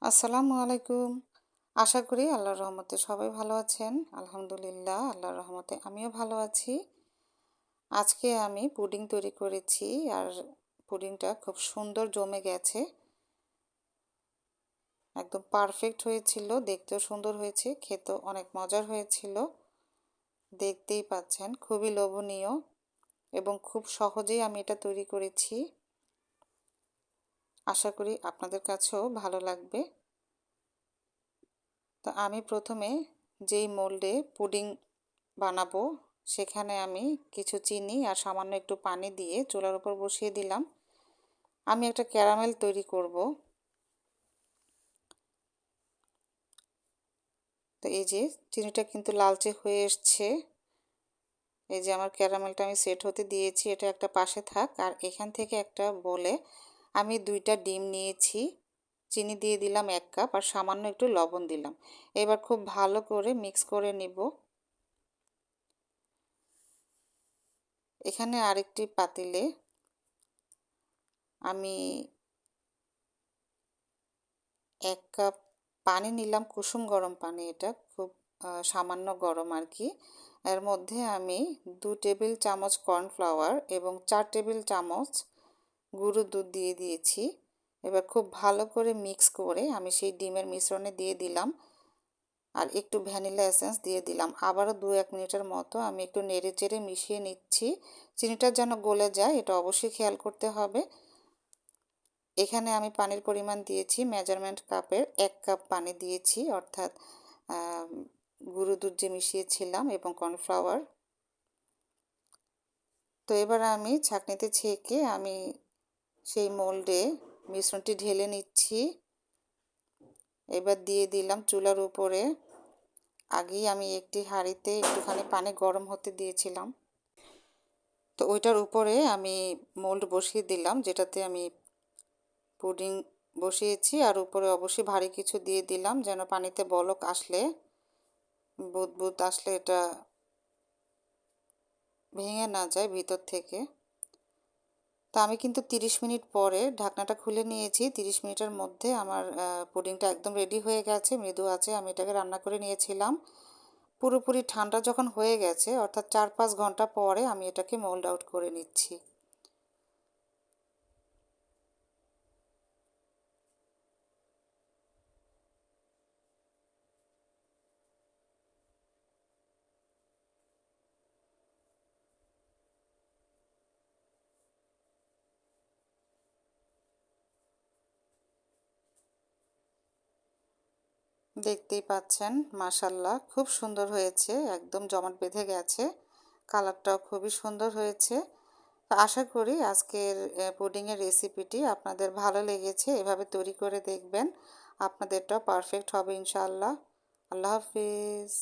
আসসালামু আলাইকুম। আশা করি আল্লাহর রহমতে সবাই ভালো আছেন। আলহামদুলিল্লাহ, আল্লাহর রহমতে আমিও ভালো আছি। আজকে আমি পুডিং তৈরি করেছি, আর পুডিংটা খুব সুন্দর জমে গেছে। একদম পারফেক্ট হয়েছিল, দেখতেও সুন্দর হয়েছে, খেতেও অনেক মজার হয়েছিল। দেখতেই পাচ্ছেন, খুবই লোভনীয় এবং খুব সহজেই আমি এটা তৈরি করেছি। আশা করি আপনাদের কাছেও ভালো লাগবে। তো আমি প্রথমে যেই মোল্ডে পুডিং বানাবো সেখানে আমি কিছু চিনি আর সামান্য একটু পানি দিয়ে চুলার উপর বসিয়ে দিলাম। আমি একটা ক্যারামেল তৈরি করব। তো এই যে চিনিটা কিন্তু লালচে হয়ে এসছে। এই যে আমার ক্যারামেলটা আমি সেট হতে দিয়েছি, এটা একটা পাশে থাক। আর এখান থেকে একটা বলে আমি 2টা ডিম নিয়েছি, চিনি দিয়ে দিলাম 1 কাপ আর সামান্য একটু লবণ দিলাম। এবার খুব ভালো করে মিক্স করে নিব। এখানে আরেকটি পাতিলে আমি 1 কাপ পানি নিলাম, কুসুম গরম পানি, এটা খুব সামান্য গরম আর কি। এর মধ্যে আমি 2 টেবিল চামচ কর্নফ্লাওয়ার এবং 4 টেবিল চামচ গুঁড়ো দুধ দিয়ে দিয়েছি। এবার খুব ভালো করে মিক্স করে আমি সেই ডিমের মিশ্রণে দিয়ে দিলাম আর একটু ভ্যানিলা এসেন্স দিয়ে দিলাম। আবারও 2-1 মিনিটের মতো আমি একটু নেড়ে চেড়ে মিশিয়ে নিচ্ছি। চিনিটা যেন গলে যায় এটা অবশ্যই খেয়াল করতে হবে। এখানে আমি পানির পরিমাণ দিয়েছি মেজারমেন্ট কাপের 1 কাপ পানি দিয়েছি, অর্থাৎ গুঁড়ো দুধ যে মিশিয়েছিলাম এবং কর্নফ্লাওয়ার। তো এবার আমি ছাঁকনিতে ছেঁকে আমি সেই মোল্ডে মিশ্রণটি ঢেলে নিচ্ছি। এবার দিয়ে দিলাম চুলার উপরে। আগেই আমি একটি হাঁড়িতে একটুখানি পানি গরম হতে দিয়েছিলাম, তো ওইটার উপরে আমি মোল্ড বসিয়ে দিলাম যেটাতে আমি পুডিং বসিয়েছি। আর উপরে অবশ্যই ভারী কিছু দিয়ে দিলাম যেন পানিতে বলক আসলে, বুদবুদ আসলে এটা ভেঙে না যায় ভিতর থেকে। তো আমি কিন্তু 30 মিনিট পরে ঢাকনাটা খুলে নিয়েছি। 30 মিনিটের মধ্যে আমার পুডিংটা একদম রেডি হয়ে গেছে, মৃদু আছে আমি এটাকে রান্না করে নিয়েছিলাম। পুরোপুরি ঠান্ডা যখন হয়ে গেছে, অর্থাৎ 4-5 ঘন্টা পরে আমি এটাকে মোল্ড আউট করে নিচ্ছি। দেখতেই পাচ্ছেন, মাশাল্লাহ খুব সুন্দর হয়েছে, একদম জমাট বেঁধে গেছে, কালারটাও খুবই সুন্দর হয়েছে। তো আশা করি আজকের পুডিংয়ের রেসিপিটি আপনাদের ভালো লেগেছে। এভাবে তৈরি করে দেখবেন, আপনাদেরটাও পারফেক্ট হবে ইনশাআল্লাহ। আল্লাহ হাফিজ।